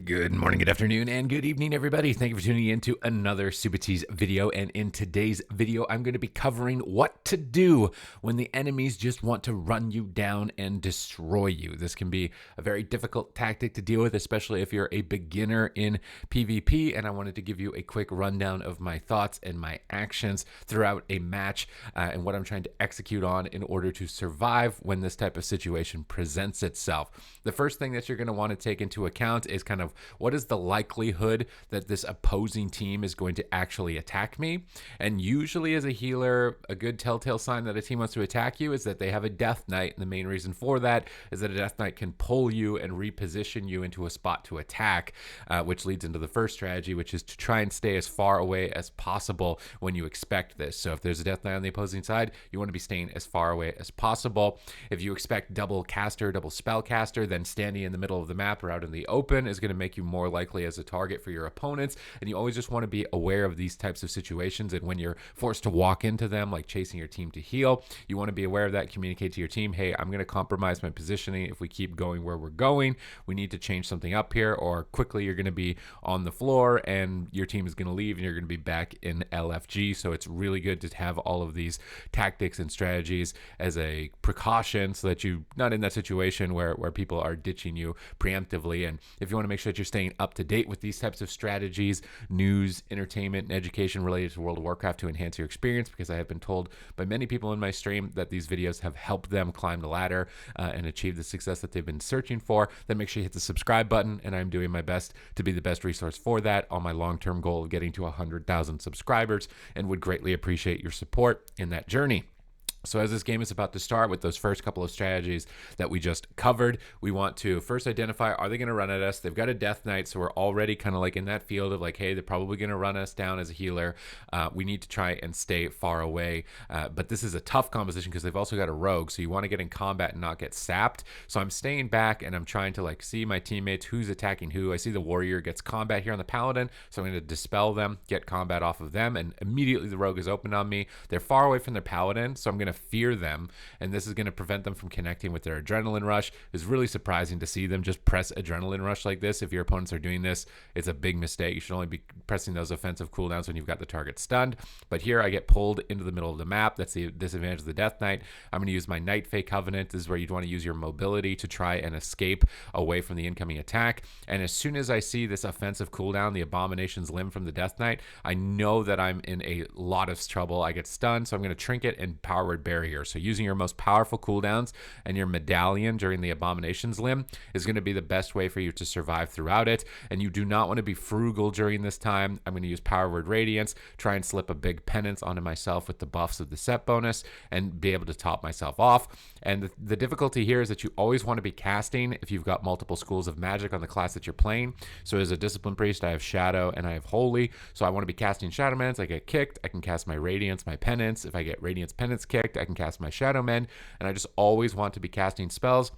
Good morning, good afternoon, and good evening, everybody. Thank you for tuning in to another Supatease video. And in today's video, I'm going to be covering what to do when the enemies just want to run you down and destroy you. This can be a very difficult tactic to deal with, especially if you're a beginner in PvP. And I wanted to give you a quick rundown of my thoughts and my actions throughout a match and what I'm trying to execute on in order to survive when this type of situation presents itself. The first thing that you're going to want to take into account is kind of what is the likelihood that this opposing team is going to actually attack me. And usually as a healer, a good telltale sign that a team wants to attack you is that they have a death knight. And the main reason for that is that a death knight can pull you and reposition you into a spot to attack, which leads into the first strategy, which is to try and stay as far away as possible when you expect this. So if there's a death knight on the opposing side, you want to be staying as far away as possible. If you expect double caster, double spellcaster, then standing in the middle of the map or out in the open is going to make you more likely as a target for your opponents. And you always just want to be aware of these types of situations. And when you're forced to walk into them, like chasing your team to heal, you want to be aware of that. Communicate to your team, hey, I'm going to compromise my positioning. If we keep going where we're going, we need to change something up here, or quickly you're going to be on the floor and your team is going to leave and you're going to be back in LFG. So it's really good to have all of these tactics and strategies as a precaution so that you're not in that situation where people are ditching you preemptively. And if you want to make sure that you're staying up to date with these types of strategies, news, entertainment, and education related to World of Warcraft to enhance your experience, because I have been told by many people in my stream that these videos have helped them climb the ladder and achieve the success that they've been searching for, then make sure you hit the subscribe button. And I'm doing my best to be the best resource for that on my long-term goal of getting to 100,000 subscribers, and would greatly appreciate your support in that journey. So as this game is about to start with those first couple of strategies that we just covered, we want to first identify, are they going to run at us? They've got a death knight, so we're already kind of like in that field of like, hey, they're probably going to run us down as a healer. We need to try and stay far away. But this is a tough composition because they've also got a rogue, so you want to get in combat and not get sapped. So I'm staying back and I'm trying to like see my teammates, who's attacking who. I see the warrior gets combat here on the paladin, so I'm going to dispel them, get combat off of them, and immediately the rogue is open on me. They're far away from their paladin, so I'm going to fear them, and this is going to prevent them from connecting with their adrenaline rush. It's really surprising to see them just press adrenaline rush like this. If your opponents are doing this, it's a big mistake. You should only be pressing those offensive cooldowns when you've got the target stunned. But here I get pulled into the middle of the map. That's the disadvantage of the Death Knight. I'm going to use my Night Fae Covenant. This is where you'd want to use your mobility to try and escape away from the incoming attack. And as soon as I see this offensive cooldown, the Abomination's Limb from the Death Knight, I know that I'm in a lot of trouble. I get stunned, so I'm going to Trinket and Power Word Barrier. So using your most powerful cooldowns and your medallion during the Abomination's Limb is going to be the best way for you to survive throughout it. And you do not want to be frugal during this time. I'm going to use Power Word Radiance, try and slip a big penance onto myself with the buffs of the set bonus, and be able to top myself off. And the difficulty here is that you always want to be casting if you've got multiple schools of magic on the class that you're playing. So as a Discipline Priest, I have Shadow and I have Holy. So I want to be casting Shadow Mends. I get kicked, I can cast my Radiance, my Penance. If I get Radiance Penance kicked, I can cast my Shadow Mend, and I just always want to be casting spells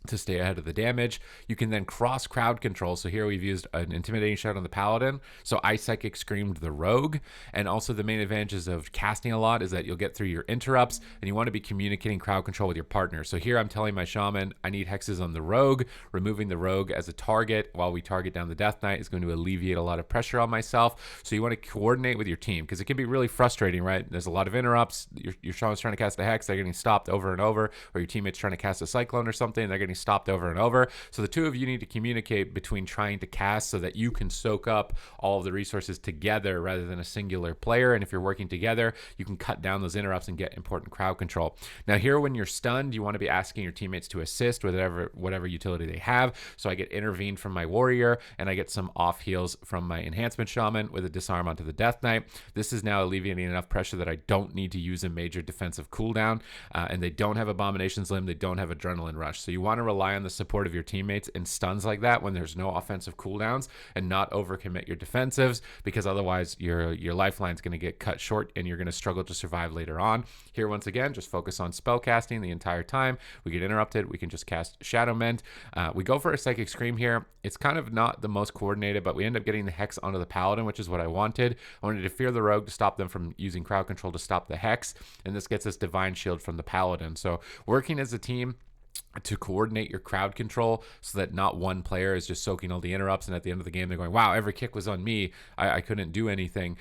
to stay ahead of the damage. You can then cross crowd control. So here we've used an intimidating shot on the paladin. So I psychic screamed the rogue. And also the main advantages of casting a lot is that you'll get through your interrupts, and you want to be communicating crowd control with your partner. So here I'm telling my shaman, I need hexes on the rogue. Removing the rogue as a target while we target down the Death Knight is going to alleviate a lot of pressure on myself. So you want to coordinate with your team, because it can be really frustrating, right? There's a lot of interrupts. Your shaman's trying to cast a hex, they're getting stopped over and over, or your teammate's trying to cast a cyclone or something, they're getting stopped over and over. So the two of you need to communicate between trying to cast so that you can soak up all of the resources together rather than a singular player. And if you're working together, you can cut down those interrupts and get important crowd control. Now here, when you're stunned, you want to be asking your teammates to assist with whatever utility they have. So I get intervened from my warrior, and I get some off heals from my enhancement shaman with a disarm onto the Death Knight. This is now alleviating enough pressure that I don't need to use a major defensive cooldown, and they don't have Abomination's Limb, they don't have Adrenaline Rush. So you want to rely on the support of your teammates in stuns like that when there's no offensive cooldowns, and not overcommit your defensives, because otherwise your lifeline's going to get cut short and you're going to struggle to survive later on. Here, once again, just focus on spell casting the entire time. We get interrupted, we can just cast Shadow Mend. We go for a Psychic Scream here. It's kind of not the most coordinated, but we end up getting the Hex onto the Paladin, which is what I wanted. I wanted to fear the Rogue to stop them from using crowd control to stop the Hex, and this gets us Divine Shield from the Paladin. So working as a team, to coordinate your crowd control so that not one player is just soaking all the interrupts, and at the end of the game they're going, wow, every kick was on me, I couldn't do anything.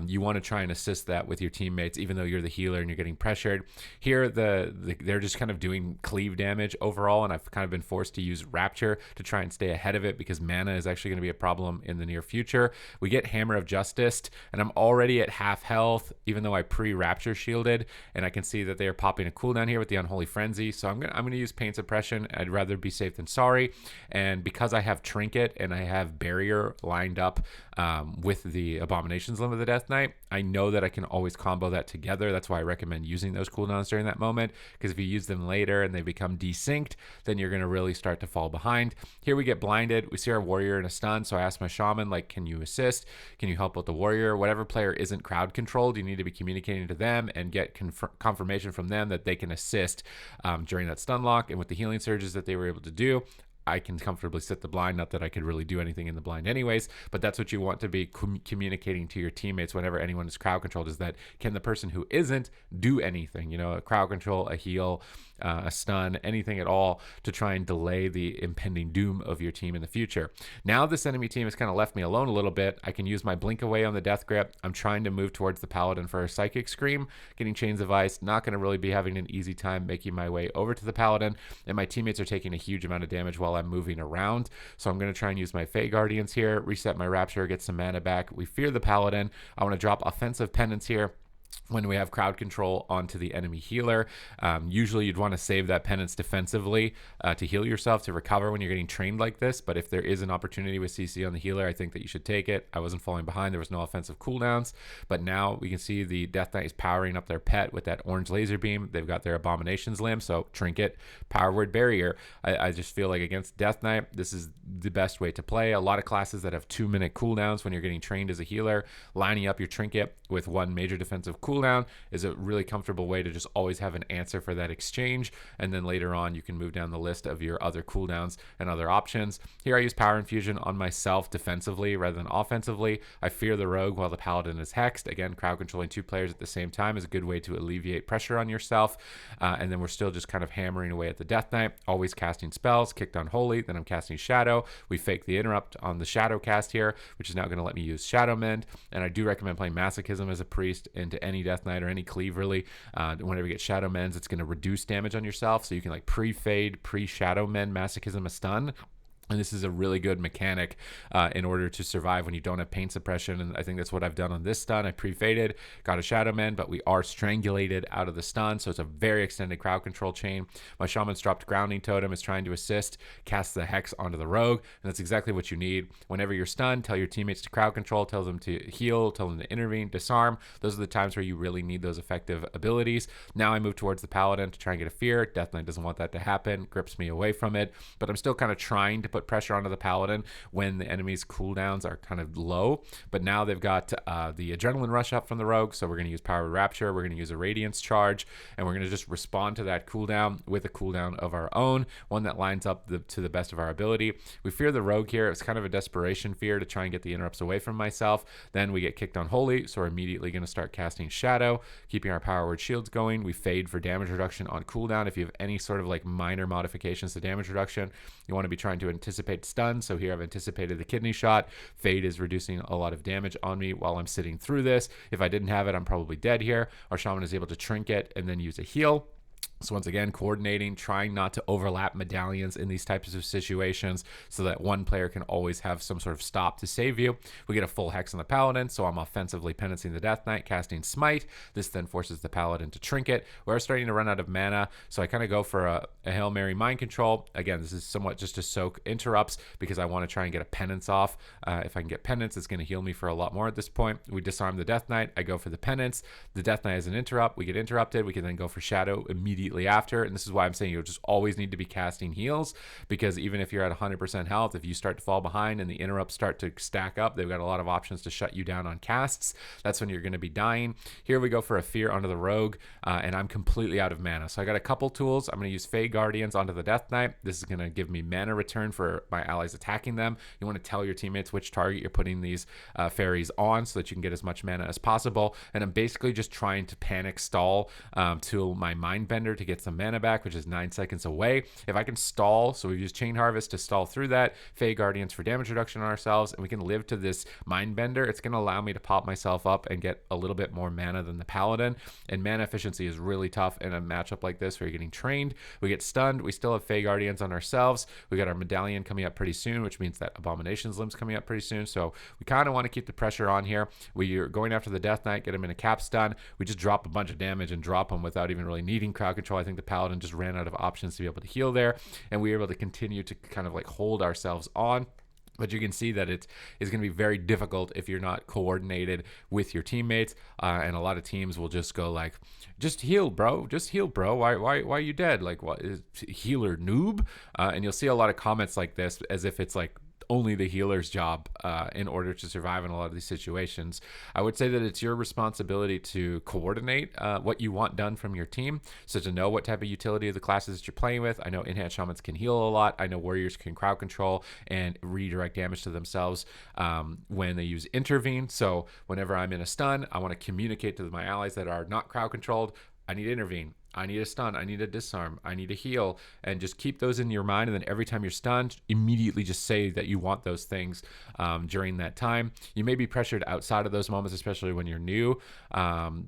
You want to try and assist that with your teammates, even though you're the healer and you're getting pressured. Here they're just kind of doing cleave damage overall, and I've kind of been forced to use Rapture to try and stay ahead of it because mana is actually going to be a problem in the near future. We get Hammer of Justice, and I'm already at half health even though I pre-Rapture shielded, and I can see that they are popping a cooldown here with the Unholy Frenzy, so I'm gonna use Pain Suppression. I'd rather be safe than sorry. And because I have Trinket and I have Barrier lined up with the Abominations Limb of the Death Knight, I know that I can always combo that together. That's why I recommend using those cooldowns during that moment, because if you use them later and they become desynced, then you're going to really start to fall behind. Here we get blinded. We see our warrior in a stun, so I ask my shaman, like, can you assist? Can you help with the warrior? Whatever player isn't crowd controlled, you need to be communicating to them and get confirmation from them that they can assist during that stun lock. And with the healing surges that they were able to do, I can comfortably sit the blind. Not that I could really do anything in the blind anyways, but that's what you want to be communicating to your teammates whenever anyone is crowd controlled, is that can the person who isn't do anything, a crowd control, a heal, a stun, anything at all to try and delay the impending doom of your team in the future. Now this enemy team has kind of left me alone a little bit. I can use my blink away on the death grip. I'm trying to move towards the paladin for a psychic scream, getting chains of ice, not going to really be having an easy time making my way over to the paladin, and my teammates are taking a huge amount of damage while I'm moving around. So I'm going to try and use my Fey Guardians here, reset my Rapture, get some mana back. We fear the paladin. I want to drop offensive penance here when we have crowd control onto the enemy healer. Usually you'd want to save that penance defensively to heal yourself, to recover when you're getting trained like this, but if there is an opportunity with CC on the healer, I think that you should take it. I wasn't falling behind, there was no offensive cooldowns, but now we can see the Death Knight is powering up their pet with that orange laser beam. They've got their Abominations Limb, so Trinket, Power Word, Barrier. I just feel like against Death Knight, this is the best way to play. A lot of classes that have 2-minute cooldowns when you're getting trained as a healer, lining up your Trinket with one major defensive cooldown is a really comfortable way to just always have an answer for that exchange, and then later on you can move down the list of your other cooldowns and other options. Here I use Power Infusion on myself defensively rather than offensively. I fear the rogue while the paladin is hexed. Again, crowd controlling 2 players at the same time is a good way to alleviate pressure on yourself, and then we're still just kind of hammering away at the Death Knight, always casting spells, kicked Unholy, then I'm casting Shadow. We fake the interrupt on the Shadow cast here, which is now going to let me use Shadow Mend, and I do recommend playing Masochism as a priest into any Death Knight or any cleave really. Whenever you get Shadow Mends, it's going to reduce damage on yourself, so you can like pre-fade, pre-Shadow Mend Masochism a stun. And this is a really good mechanic in order to survive when you don't have pain suppression. And I think that's what I've done on this stun. I pre-faded, got a Shadow Mend, but we are strangulated out of the stun. So it's a very extended crowd control chain. My shaman's dropped Grounding Totem, is trying to assist, cast the Hex onto the rogue. And that's exactly what you need. Whenever you're stunned, tell your teammates to crowd control, tell them to heal, tell them to intervene, disarm. Those are the times where you really need those effective abilities. Now I move towards the paladin to try and get a fear. Death Knight doesn't want that to happen, grips me away from it. But I'm still kind of trying to put pressure onto the paladin when the enemy's cooldowns are kind of low. But now they've got the adrenaline rush up from the rogue, so we're going to use Power Rapture, we're going to use a Radiance Charge, and we're going to just respond to that cooldown with a cooldown of our own, one that lines up to the best of our ability. We fear the rogue here. It's kind of a desperation fear to try and get the interrupts away from myself. Then we get kicked Unholy, so we're immediately going to start casting Shadow, keeping our Power Word shields going. We fade for damage reduction on cooldown. If you have any sort of like minor modifications to damage reduction, you want to be trying to anticipate stun. So here I've anticipated the kidney shot. Fade is reducing a lot of damage on me while I'm sitting through this. If I didn't have it, I'm probably dead here. Our shaman is able to trinket and then use a heal. So once again, coordinating, trying not to overlap medallions in these types of situations so that one player can always have some sort of stop to save you. We get a full Hex on the paladin, so I'm offensively penancing the Death Knight, casting Smite. This then forces the paladin to trinket. We're starting to run out of mana, so I kind of go for a Hail Mary Mind Control. Again, this is somewhat just to soak interrupts because I want to try and get a penance off. If I can get penance, it's going to heal me for a lot more at this point. We disarm the Death Knight. I go for the penance. The Death Knight is an interrupt. We get interrupted. We can then go for Shadow immediately after, and this is why I'm saying you'll just always need to be casting heals, because even if you're at 100% health, if you start to fall behind and the interrupts start to stack up, they've got a lot of options to shut you down on casts. That's when you're going to be dying. Here we go for a fear onto the rogue, and I'm completely out of mana, so I got a couple tools. I'm going to use Fey Guardians onto the Death Knight. This is going to give me mana return for my allies attacking them. You want to tell your teammates which target you're putting these fairies on so that you can get as much mana as possible, and I'm basically just trying to panic stall till my Mindbender to get some mana back, which is 9 seconds away. If I can stall, so we've used Chain Harvest to stall through that, Fey Guardians for damage reduction on ourselves, and we can live to this Mindbender, it's going to allow me to pop myself up and get a little bit more mana than the Paladin. And mana efficiency is really tough in a matchup like this where you're getting trained. We get stunned. We still have Fey Guardians on ourselves. We got our Medallion coming up pretty soon, which means that Abomination's Limb's coming up pretty soon. So we kind of want to keep the pressure on here. We are going after the Death Knight, get him in a cap stun. We just drop a bunch of damage and drop him without even really needing crowd control. I think the Paladin just ran out of options to be able to heal there, and we were able to continue to kind of like hold ourselves on. But you can see that it is going to be very difficult if you're not coordinated with your teammates. And a lot of teams will just go like, just heal, bro. Just heal, bro. Why are you dead? Like, what is healer noob? And you'll see a lot of comments like this as if it's like only the healer's job in order to survive in a lot of these situations. I would say that it's your responsibility to coordinate what you want done from your team. So to know what type of utility of the classes that you're playing with. I know in-hand shamans can heal a lot. I know warriors can crowd control and redirect damage to themselves when they use intervene. So whenever I'm in a stun, I want to communicate to my allies that are not crowd controlled, I need intervene. I need a stun, I need a disarm, I need a heal, and just keep those in your mind. And then every time you're stunned, immediately just say that you want those things during that time. You may be pressured outside of those moments, especially when you're new.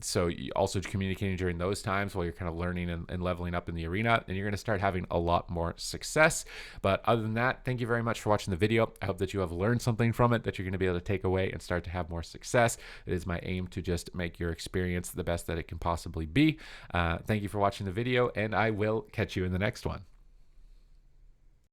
So also communicating during those times while you're kind of learning and leveling up in the arena, and you're going to start having a lot more success. But other than that, thank you very much for watching the video. I hope that you have learned something from it that you're going to be able to take away and start to have more success. It is my aim to just make your experience the best that it can possibly be. Thank you for watching the video, and I will catch you in the next one.